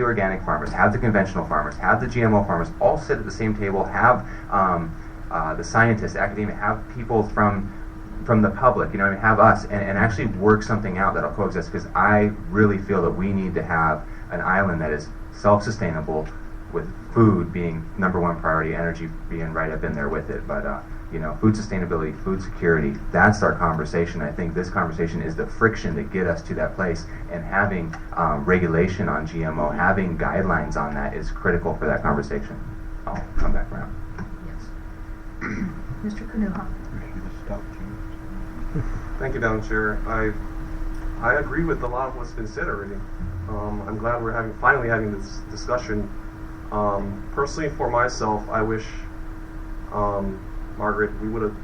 organic farmers, have the conventional farmers, have the GMO farmers all sit at the same table, have the scientists, academia, have people from the public, you know, have us, and actually work something out that'll coexist, because I really feel that we need to have an island that is self-sustainable, with food being number one priority, energy being right up in there with it. But you know, food sustainability, food security, that's our conversation. I think this conversation is the friction to get us to that place, and having regulation on GMO, having guidelines on that is critical for that conversation. I'll come back around. Yes. Mr. Kanuha. Thank you, Madam Chair. I agree with a lot of what's been said already. I'm glad we're finally having this discussion. Personally, for myself, I wish, Margaret, we would have,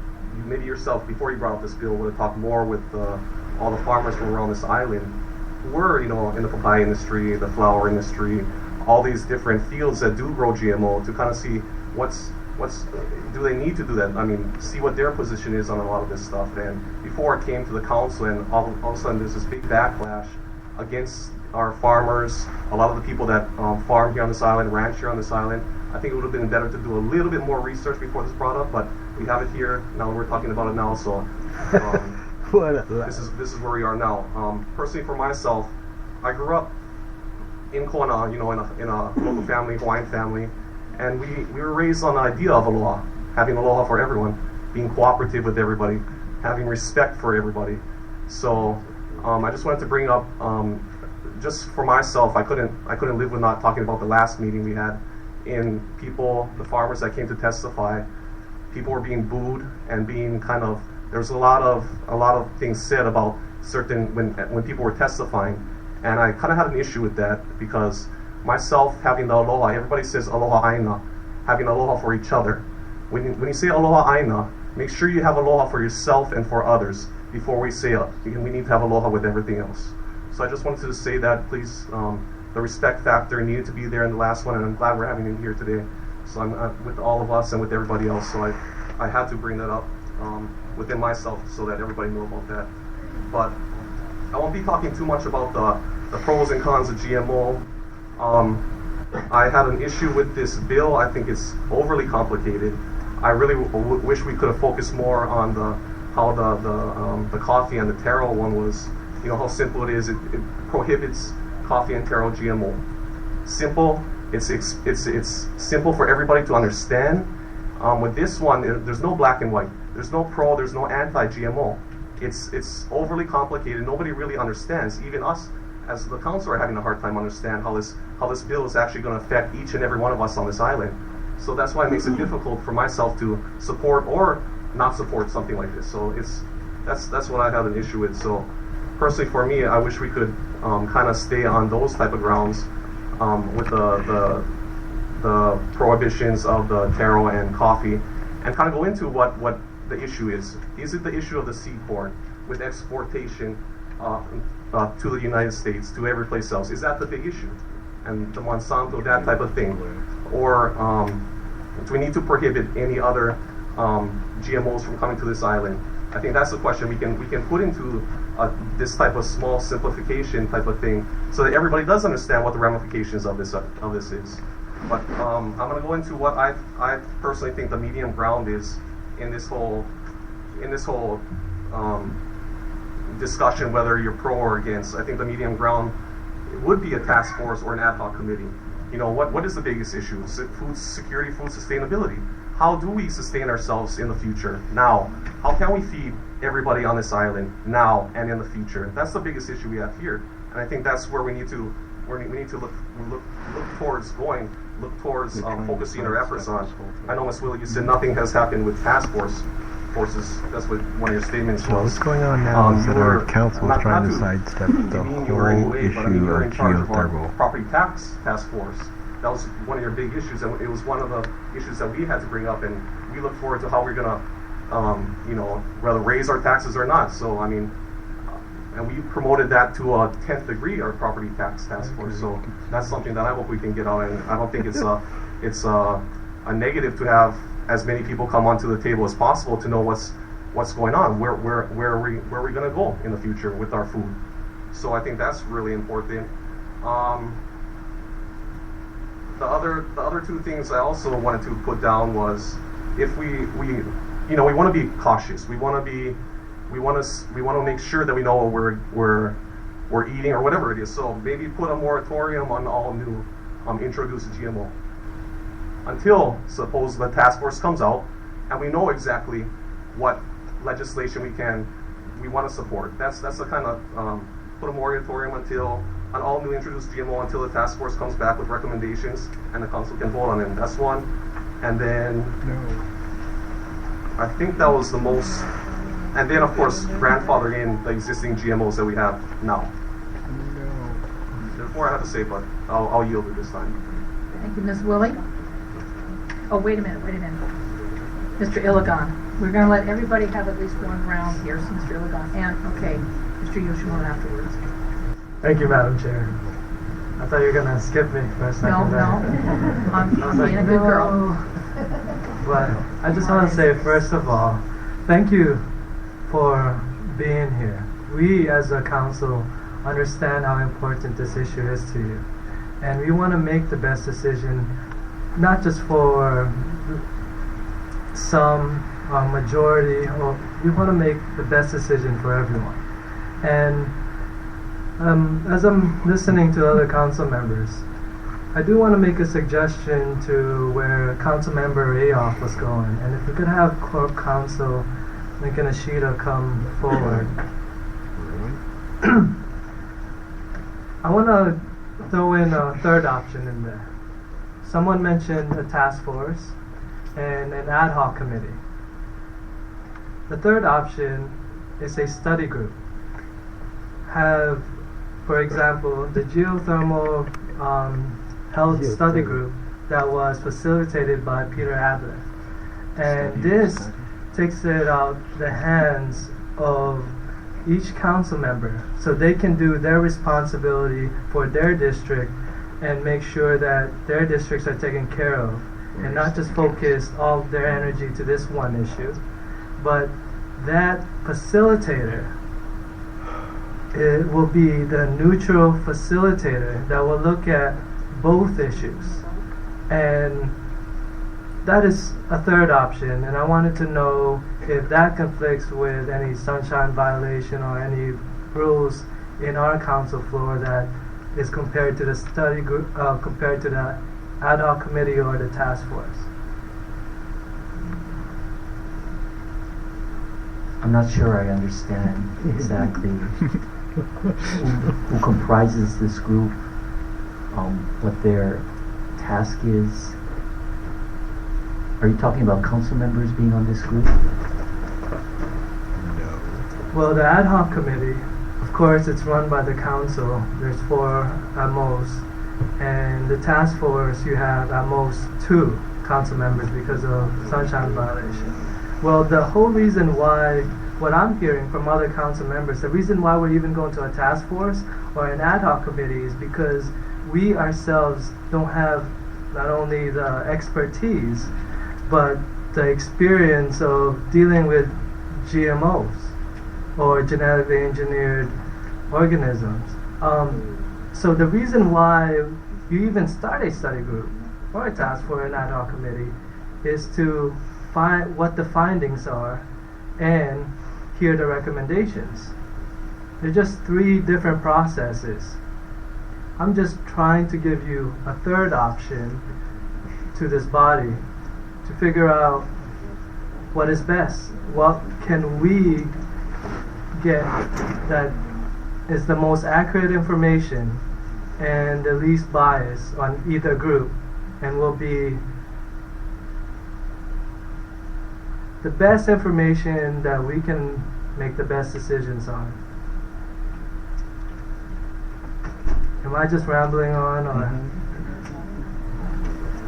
maybe yourself, before you brought up this bill, would have talked more with all the farmers from around this island who were, you know, in the papaya industry, the flower industry, all these different fields that do grow GMO, to kind of see what's do they need to do that? I mean, see what their position is on a lot of this stuff. And before it came to the council, and all of a sudden there's this big backlash against our farmers, a lot of the people that farm here on this island, ranch here on this island. I think it would have been better to do a little bit more research before this brought up, but we have it here now. We're talking about it now, so this is where we are now. Personally, for myself, I grew up in Kona, you know, in a local family, Hawaiian family, and we were raised on the idea of aloha, having aloha for everyone, being cooperative with everybody, having respect for everybody. So I just wanted to bring up, just for myself, I couldn't live with not talking about the last meeting we had. In people, the farmers that came to testify, people were being booed and being kind of, there's a lot of things said about certain, when people were testifying, and I kind of had an issue with that, because myself having the aloha, everybody says aloha aina, having aloha for each other. When you say aloha aina, make sure you have aloha for yourself and for others before we say we need to have aloha with everything else. So I just wanted to say that, please. The respect factor needed to be there in the last one, and I'm glad we're having it here today. So I'm with all of us and with everybody else. So I had to bring that up within myself so that everybody knew about that. But I won't be talking too much about the pros and cons of GMO. I had an issue with this bill. I think it's overly complicated. I really wish we could have focused more on how the coffee and the taro one was. You know how simple it is. It prohibits coffee and taro GMO. Simple. It's simple for everybody to understand. With this one, there's no black and white. There's no pro. There's no anti-GMO. It's overly complicated. Nobody really understands. Even us, as the council, are having a hard time understand how this bill is actually going to affect each and every one of us on this island. So that's why it makes it difficult for myself to support or not support something like this. So that's what I have an issue with. So personally, for me, I wish we could kind of stay on those type of grounds with the prohibitions of the taro and coffee, and kind of go into what the issue is. Is it the issue of the seed corn with exportation to the United States, to every place else? Is that the big issue? And the Monsanto, that type of thing? Or do we need to prohibit any other GMOs from coming to this island? I think that's the question we can put into this type of small simplification type of thing, so that everybody does understand what the ramifications of this is. But I'm going to go into what I personally think the medium ground is in this whole discussion, whether you're pro or against. I think the medium ground would be a task force or an ad hoc committee. You know, what is the biggest issue? Food security, food sustainability. How do we sustain ourselves in the future, now? How can we feed everybody on this island now and in the future? That's the biggest issue we have here, and I think that's where we need to look towards focusing our efforts on. I know, Ms. Willie, you said nothing has happened with task forces. That's what one of your statements was. What's going on now is that our council is trying to sidestep the whole issue of geothermal. Property tax force. That was one of your big issues, and it was one of the issues that we had to bring up, and we look forward to how we're going to, whether raise our taxes or not. So, I mean, and we promoted that to a 10th degree, our property tax force. So that's something that I hope we can get on, and I don't think it's a negative to have as many people come onto the table as possible to know what's going on, where are we going to go in the future with our food. So I think that's really important. the other two things I also wanted to put down was if we want to be cautious. We want to make sure that we know what we're eating or whatever it is. So maybe put a moratorium on all new introduced GMO until suppose the task force comes out and we know exactly what legislation we want to support. That's the kind of put a moratorium on all new introduced GMO until the task force comes back with recommendations and the council can vote on it. That's one. And then I think that was the most. And then of course grandfather in the existing GMOs that we have now. There's more I have to say, but I'll yield it this time. Thank you, Ms. Willie. Oh, wait a minute. Mr. Iligan. We're going to let everybody have at least one round here, so Mr. Iligan. And, okay, Mr. Yoshimura afterwards. Thank you, Madam Chair. I thought you were going to skip me for a second. No. I'm being a good girl. But I just want to say, first of all, thank you for being here. We, as a council, understand how important this issue is to you. And we want to make the best decision, not just for some majority, or we want to make the best decision for everyone. And as I'm listening to other council members, I do want to make a suggestion to where Council Member Ayoff was going. And if we could have Corp Council Lincoln Ashita come forward. I want to throw in a third option in there. Someone mentioned a task force and an ad hoc committee. The third option is a study group. Have, for example, the geothermal health study group that was facilitated by Peter Adler. And this takes it out the hands of each council member so they can do their responsibility for their district and make sure that their districts are taken care of and not just focus all their energy to this one issue, but that facilitator, it will be the neutral facilitator that will look at both issues. And that is a third option, and I wanted to know if that conflicts with any sunshine violation or any rules in our council floor that is compared to the study group, compared to the ad hoc committee or the task force. I'm not sure I understand exactly who comprises this group, what their task is. Are you talking about council members being on this group? No. Well, the ad hoc committee, of course, it's run by the council. There's 4 at most. And the task force, you have at most 2 council members because of sunshine violation. Well, the whole reason why, what I'm hearing from other council members, the reason why we're even going to a task force or an ad hoc committee is because we ourselves don't have not only the expertise, but the experience of dealing with GMOs or genetically engineered organisms. So the reason why you even start a study group or a task force, an ad hoc committee, is to find what the findings are and hear the recommendations. They're just 3 different processes. I'm just trying to give you a third option to this body to figure out what is best. What can we get that is the most accurate information and the least bias on either group, and will be the best information that we can make the best decisions on. Am I just rambling on, or?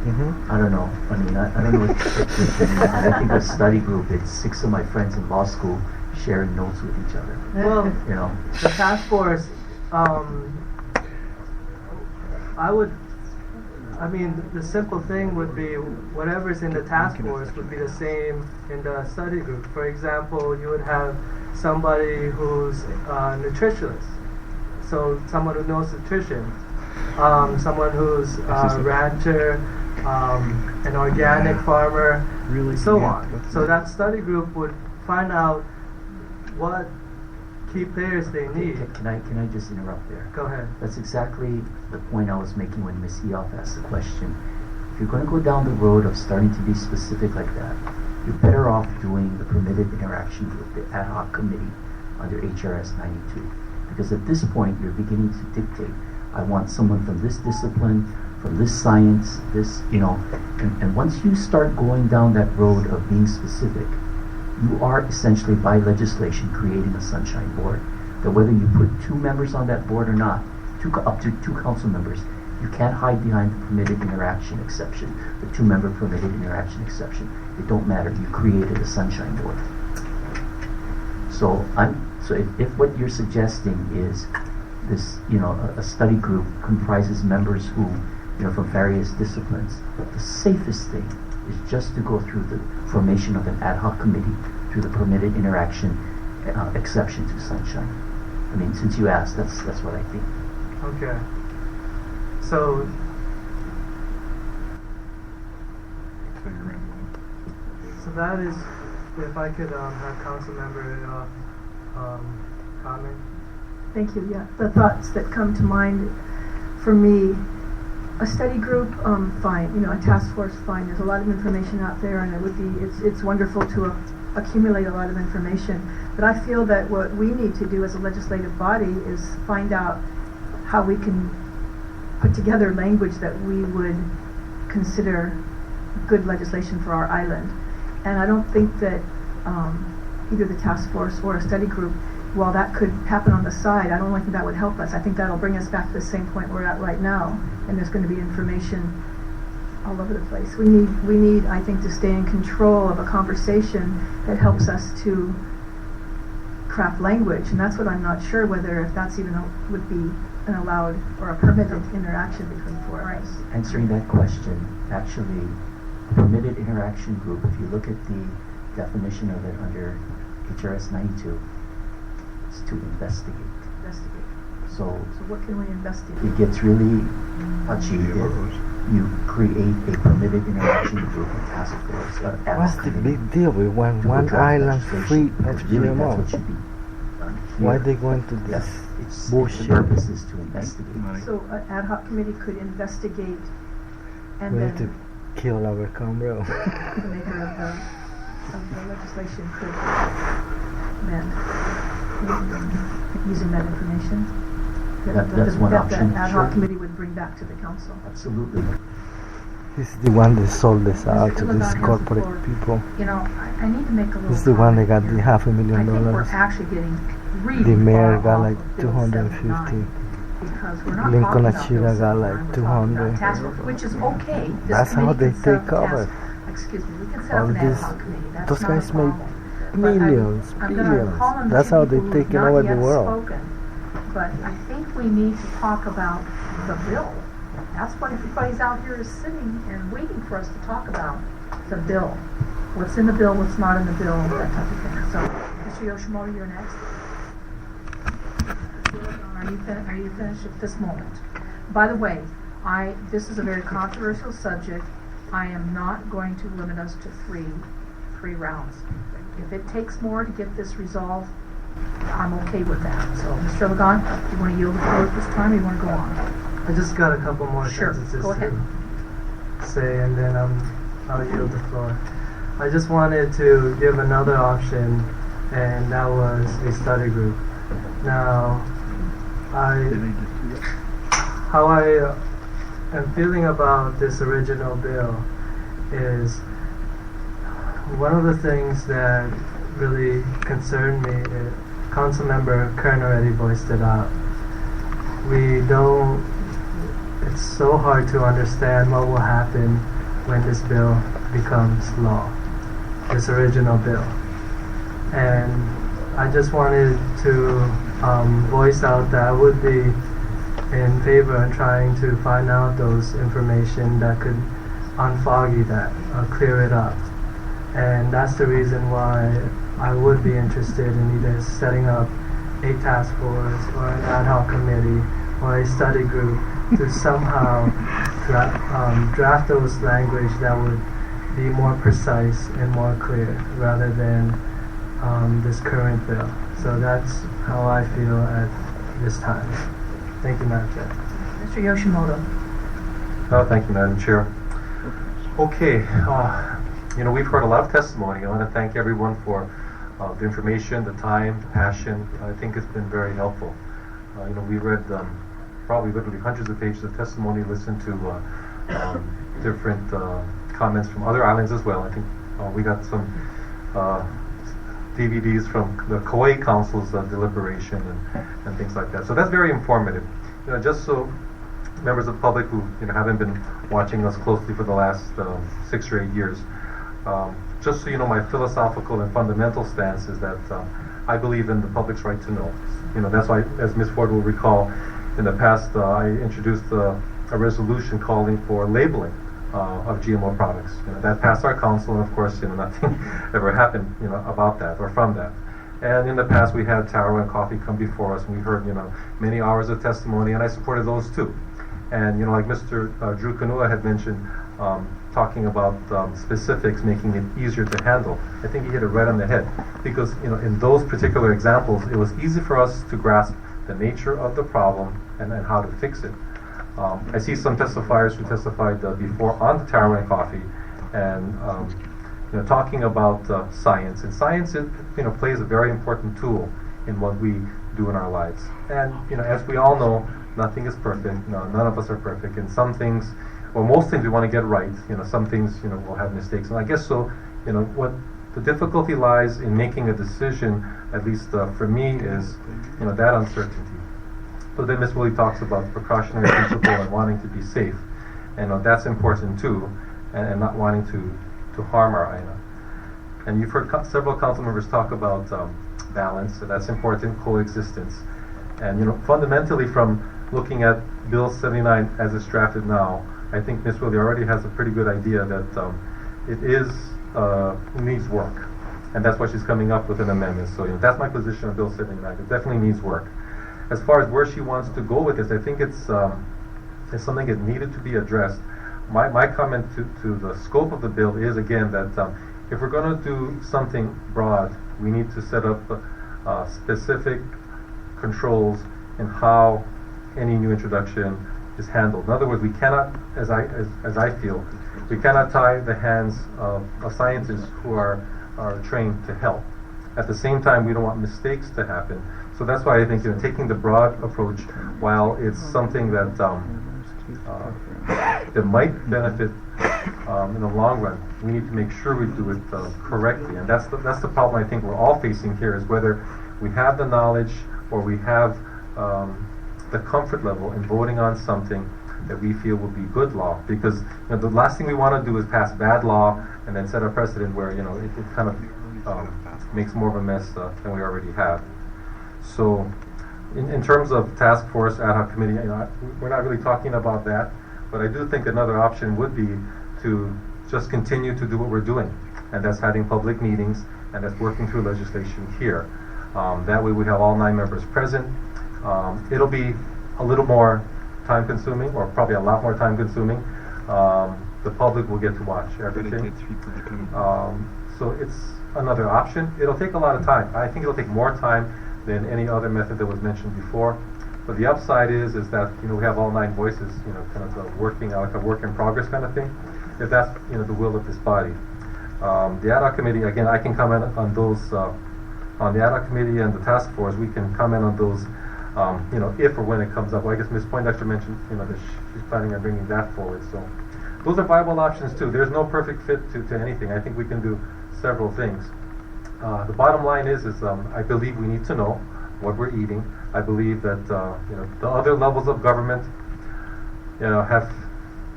I don't know. I mean, I don't know what I think a study group, it's 6 of my friends in law school sharing notes with each other. Well, You know? the task force, the simple thing would be whatever's in the task force would be the same in the study group. For example, you would have somebody who's a nutritionist, so someone who knows nutrition. someone who's a rancher, an organic farmer, Really? so Yeah, on. that's So it. that study group would find out what key players they need. Can I just interrupt there? Go ahead. That's exactly the point I was making when Ms. Eoff asked the question. If you're going to go down the road of starting to be specific like that, you're better off doing the permitted interaction group, the ad hoc committee under HRS 92. Because at this point, you're beginning to dictate, I want someone from this discipline, from this science, this, and once you start going down that road of being specific, you are essentially by legislation creating a sunshine board. That whether you put 2 members on that board or not, up to 2 council members, you can't hide behind the permitted interaction exception, the 2-member permitted interaction exception. It don't matter. You created a sunshine board. So if what you're suggesting is this, a study group comprises members who, from various disciplines, the safest thing is just to go through the formation of an ad hoc committee through the permitted interaction exception to sunshine. I mean, since you asked, that's what I think. Okay. So that is, if I could have council member comment. Thank you. Yeah, the thoughts that come to mind for me, a study group, fine. A task force, fine. There's a lot of information out there, and it's wonderful to accumulate a lot of information. But I feel that what we need to do as a legislative body is find out how we can put together language that we would consider good legislation for our island. And I don't think that either the task force or a study group, while that could happen on the side, I don't think that would help us. I think that'll bring us back to the same point we're at right now, and there's going to be information all over the place. We need, I think, to stay in control of a conversation that helps us to craft language, and that's what I'm not sure whether if that's even would be an allowed or a permitted interaction between 4 of us. Answering that question, actually, permitted interaction group, if you look at the definition of it under HRS 92, it's to investigate. So what can we investigate? it gets really touchy if you create a permitted interaction group and task force. What's the big deal with one island free of Really, that's GMO? what should be done here. Why they going to this It's bullshit? The purpose is to investigate. So an ad hoc committee could investigate, and We then need to kill our combo. the maker of the legislation could then, using that information, That's one option, that ad hoc sure. committee would bring back to the council. Absolutely. He's the one that sold this out to Illigan these has the corporate floor. people. I need to make a little. He's the one that got comment the here. $500,000. I think we're actually getting really The mayor far got off like of Bill 250. 79, because we're not Lincoln talking about Bill Achille got 79, like we're talking about 200. task force, which is okay. This That's how committee they can set up take a over. Excuse me, we can set All up an ad these- hoc committee. That's those not a guys make problem. But millions, I'm gonna billions. call on the That's two how they people who have taking not over the yet world. spoken. But I think we need to talk about the bill. That's what everybody's out here is sitting and waiting for us to talk about, the bill. What's in the bill, what's not in the bill, that type of thing. So, Mr. Yoshimoto, you're next. Are you finished at this moment? By the way, this is a very controversial subject. I am not going to limit us to three rounds. If it takes more to get this resolved, I'm okay with that. So, Mr. Lagon, do you want to yield the floor at this time, or you want to go on? I just got a couple more Sure, sentences go ahead. to say, and then I'll yield the floor. I just wanted to give another option, and that was a study group. Now, how I am feeling about this original bill is one of the things that really concerned me is Councilmember Kern already voiced it out. It's so hard to understand what will happen when this bill becomes law, this original bill. And I just wanted to voice out that I would be in favor of trying to find out those information that could unfoggy that, clear it up. And that's the reason why I would be interested in either setting up a task force or an ad hoc committee or a study group to somehow draft those language that would be more precise and more clear rather than this current bill. So that's how I feel at this time. Thank you, Madam Chair. Mr. Yoshimoto. Thank you, Madam Chair. Okay, we've heard a lot of testimony. I want to thank everyone for the information, the time, the passion. I think it's been very helpful. We read probably literally hundreds of pages of testimony, listened to different comments from other islands as well. I think we got some DVDs from the Kauai Council's deliberation and things like that. So that's very informative. Just so members of the public who haven't been watching us closely for the last 6 or 8 years, just so you know, my philosophical and fundamental stance is that I believe in the public's right to know. That's why, as Ms. Ford will recall, in the past I introduced a resolution calling for labeling of GMO products. That passed our council, and of course, nothing ever happened, about that or from that. And in the past, we had taro and coffee come before us, and we heard, many hours of testimony, and I supported those too. And like Mr. Drew Kanua had mentioned, talking about specifics, making it easier to handle. I think he hit it right on the head, because in those particular examples, it was easy for us to grasp the nature of the problem and how to fix it. I see some testifiers who testified before on the taro and coffee, and talking about science. And science, plays a very important tool in what we do in our lives. And as we all know, nothing is perfect. No, none of us are perfect. And some things, or most things, we want to get right. Some things, will have mistakes. And I guess so. What the difficulty lies in making a decision, at least for me, is that uncertainty. But then Ms. Willie talks about precautionary principle and wanting to be safe, and that's important too, and not wanting to harm our INA. And you've heard several council members talk about balance, so that's important, coexistence. And fundamentally, from looking at Bill 79 as it's drafted now, I think Ms. Willie already has a pretty good idea that it needs work, and that's why she's coming up with an amendment. So that's my position on Bill 79. It definitely needs work. As far as where she wants to go with this, I think it's something that needed to be addressed. My comment to the scope of the bill is, again, that if we're going to do something broad, we need to set up specific controls in how any new introduction is handled. In other words, we cannot, as I feel, we cannot tie the hands of scientists who are trained to help. At the same time, we don't want mistakes to happen. So that's why I think taking the broad approach, while it's something that that might benefit in the long run, we need to make sure we do it correctly. And that's the problem I think we're all facing here, is whether we have the knowledge or we have the comfort level in voting on something that we feel will be good law. Because the last thing we want to do is pass bad law and then set a precedent where it kind of makes more of a mess than we already have. So, in terms of task force, ad hoc committee, we're not really talking about that, but I do think another option would be to just continue to do what we're doing, and that's having public meetings, and that's working through legislation here. That way we have all 9 members present. It'll be a little more time-consuming, or probably a lot more time-consuming. The public will get to watch everything. So it's another option. It'll take a lot of time. I think it'll take more time than any other method that was mentioned before. But the upside is that we have all 9 voices, kind of working like a work in progress kind of thing, if that's the will of this body. The ad hoc committee, again, I can comment on those on the ad hoc committee and the task force. We can comment on those, if or when it comes up. Well, I guess Ms. Poindexter mentioned, that she's planning on bringing that forward. So those are viable options too. There's no perfect fit to anything. I think we can do several things. The bottom line is I believe we need to know what we're eating. I believe that the other levels of government have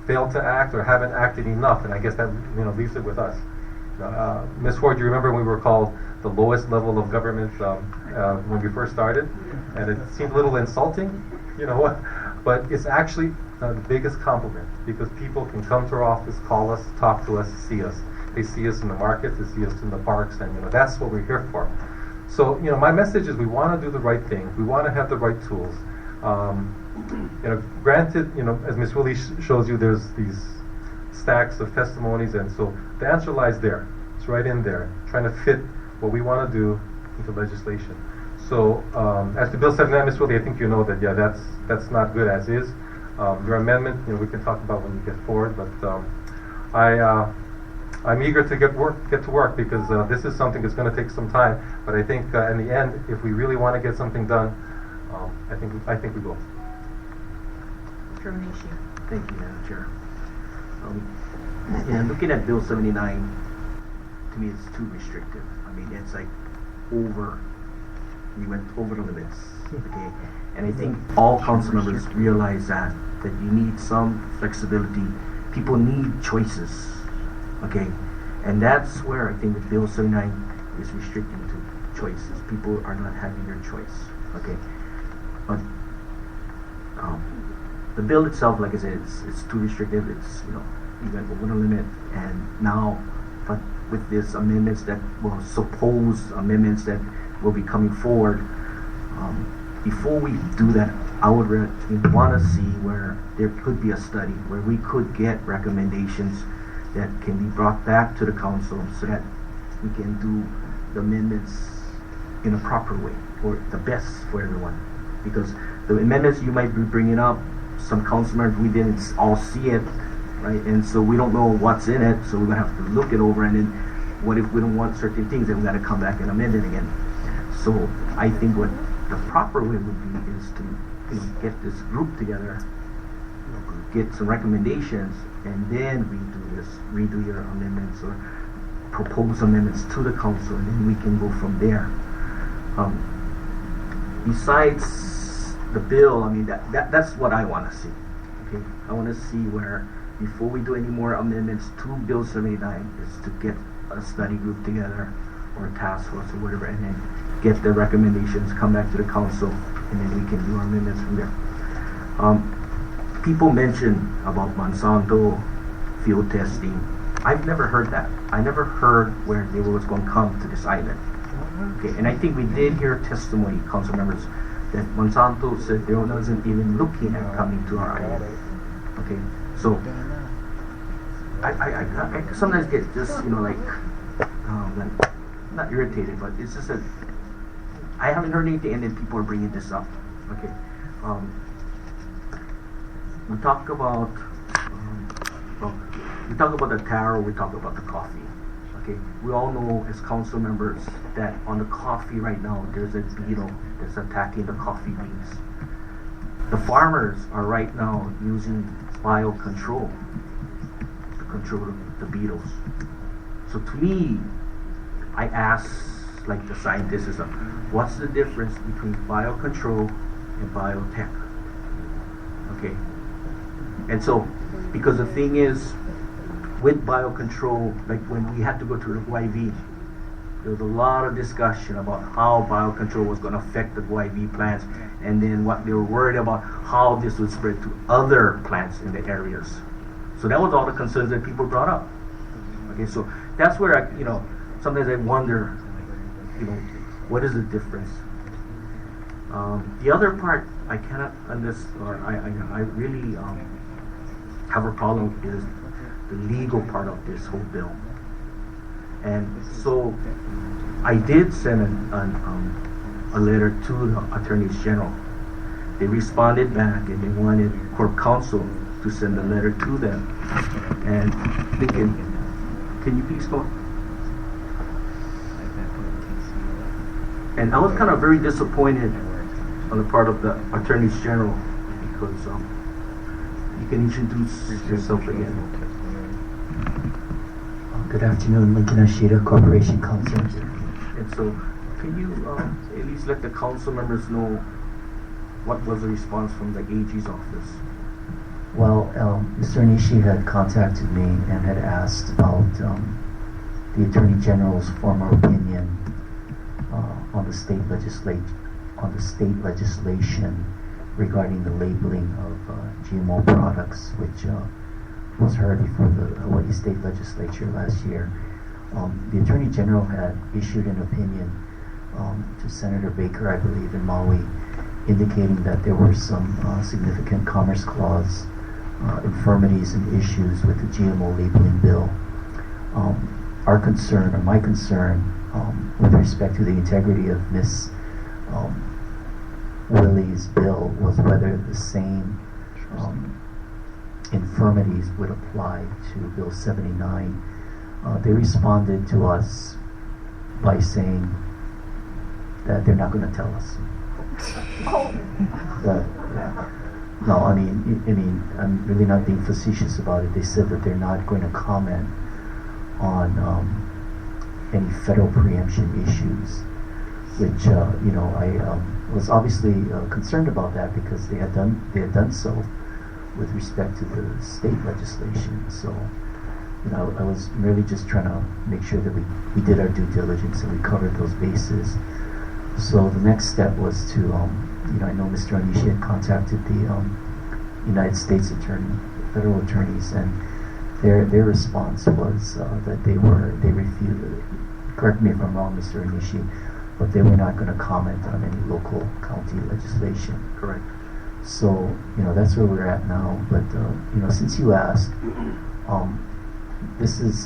failed to act or haven't acted enough, and I guess that leaves it with us. Ms. Ford, you remember when we were called the lowest level of government when we first started, and it seemed a little insulting, but it's actually the biggest compliment, because people can come to our office, call us, talk to us, see us. They see us in the markets, they see us in the parks, and that's what we're here for. So my message is we want to do the right thing. We want to have the right tools. Granted, as Ms. Willie shows you, there's these stacks of testimonies, and so the answer lies there. It's right in there, trying to fit what we want to do into legislation. So, as to Bill 79, Ms. Willie, I think you know that, yeah, that's not good as is. Your amendment, we can talk about when we get forward, but I'm eager to get to work because this is something that's going to take some time. But I think in the end, if we really want to get something done, I think we will. Thank you, Madam Chair. Looking at Bill 79, to me, it's too restrictive. I mean, it's like we went over the limits. Okay, and I think all council members realize that you need some flexibility. People need choices. Okay, and that's where I think the Bill 79 is restricting to choices. People are not having their choice. Okay, but the bill itself, like I said, it's too restrictive. It's we went over the limit, and now, but with these amendments that will supposed amendments that will be coming forward, before we do that, I would want to see where there could be a study where we could get recommendations that can be brought back to the council so that we can do the amendments in a proper way or the best for everyone. Because the amendments you might be bringing up, some council members, we didn't all see it, right? And so we don't know what's in it, so we're going to have to look it over, and then what if we don't want certain things, then we got to come back and amend it again. So I think what the proper way would be is to get this group together, get some recommendations, and then redo your amendments or propose amendments to the council, and then we can go from there. Besides the bill, I mean that's what I want to see. Okay, I want to see where before we do any more amendments to Bill 79 is to get a study group together or a task force or whatever, and then get the recommendations, come back to the council, and then we can do our amendments from there. People mention about Monsanto field testing. I've never heard that. I never heard where they was going to come to this island. Okay, and I think we did hear testimony, council members, that Monsanto said they wasn't even looking at coming to our island. Okay, so I sometimes get just not irritated, but it's just that I haven't heard anything, and then people are bringing this up. Okay, we talk about the taro, we talk about the coffee. Okay, we all know as council members that on the coffee right now there's a beetle that's attacking the coffee beans. The farmers are right now using biocontrol to control the beetles. So to me, I ask, like the scientists, what's the difference between biocontrol and biotech? Okay, and so because the thing is, with biocontrol, like when we had to go to the Guayvi, there was a lot of discussion about how biocontrol was going to affect the Guayvi plants, and then what they were worried about, how this would spread to other plants in the areas. So that was all the concerns that people brought up. Okay, so that's where sometimes I wonder, what is the difference? The other part I cannot understand, or I really have a problem with is the legal part of this whole bill. And so I did send a letter to the attorneys general. They responded back, and they wanted Corp Counsel to send a letter to them. And they can you please go? And I was kind of very disappointed on the part of the attorneys general, because you can introduce yourself again. Good afternoon, Lincoln Ashita, Corporation Counsel. And so, can you at least let the council members know what was the response from the AG's office? Well, Mr. Onishi had contacted me and had asked about the Attorney General's former opinion on the state legislation regarding the labeling of GMO products, which was heard before the Hawaii State Legislature last year. The Attorney General had issued an opinion to Senator Baker, I believe, in Maui, indicating that there were some significant Commerce Clause infirmities and issues with the GMO labeling bill. Our concern, or my concern, with respect to the integrity of Ms. Willie's bill was whether the same infirmities would apply to Bill 79. They responded to us by saying that they're not going to tell us. No, I mean, I'm really not being facetious about it. They said that they're not going to comment on any federal preemption issues, which I was obviously concerned about that because they had done so with respect to the state legislation. So, I was merely just trying to make sure that we did our due diligence and we covered those bases. So the next step was to, I know Mr. Onishi had contacted the United States Attorney, federal attorneys, and their response was that they refused. Correct me if I'm wrong, Mr. Onishi, but they were not going to comment on any local county legislation. Correct. So that's where we're at now. But since you asked, this is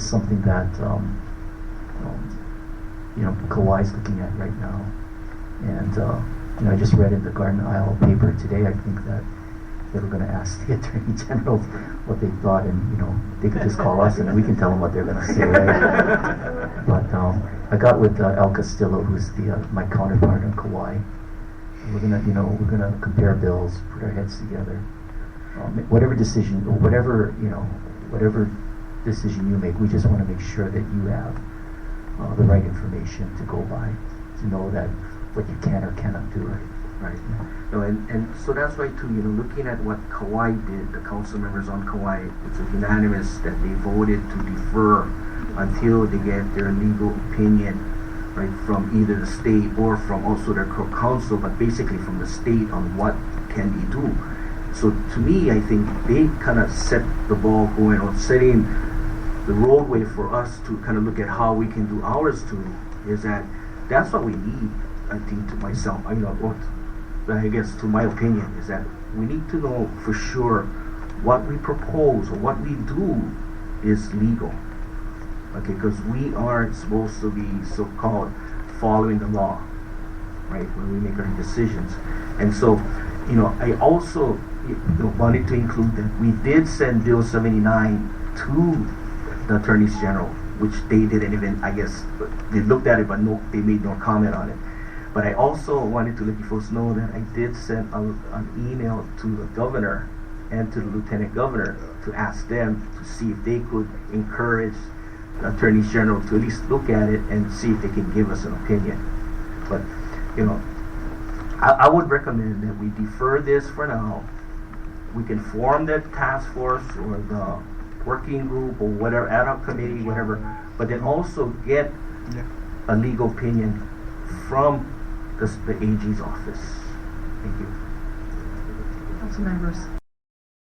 something that Kauai's looking at right now, and I just read in the Garden Isle paper today. I think that they were going to ask the Attorney General what they thought, and they could just call us and we can tell them what they're going to say, right? But I got with El Castillo, who's my counterpart on Kauai. We're gonna compare bills, put our heads together. Whatever decision you make, we just want to make sure that you have the right information to go by, to know that what you can or cannot do. Right. And so that's why too, looking at what Kauai did, the council members on Kauai, it's unanimous that they voted to defer until they get their legal opinion, right, from either the state or from also their council, but basically from the state on what can they do. So to me, I think they kind of set the ball going, or setting the roadway for us to kind of look at how we can do ours too. Is that's what we need, I think, to myself. I guess to my opinion is that we need to know for sure what we propose or what we do is legal. Okay, because we are supposed to be so-called following the law, right, when we make our decisions. And so, I also wanted to include that we did send Bill 79 to the Attorneys General, which they didn't even, I guess, they looked at it, but they made no comment on it. But I also wanted to let you folks know that I did send an email to the governor and to the lieutenant governor to ask them to see if they could encourage the Attorney General to at least look at it and see if they can give us an opinion. But, I would recommend that we defer this for now. We can form the task force or the working group or whatever, ad hoc committee, whatever, but then also get a legal opinion from the AG's office. Thank you. Council members.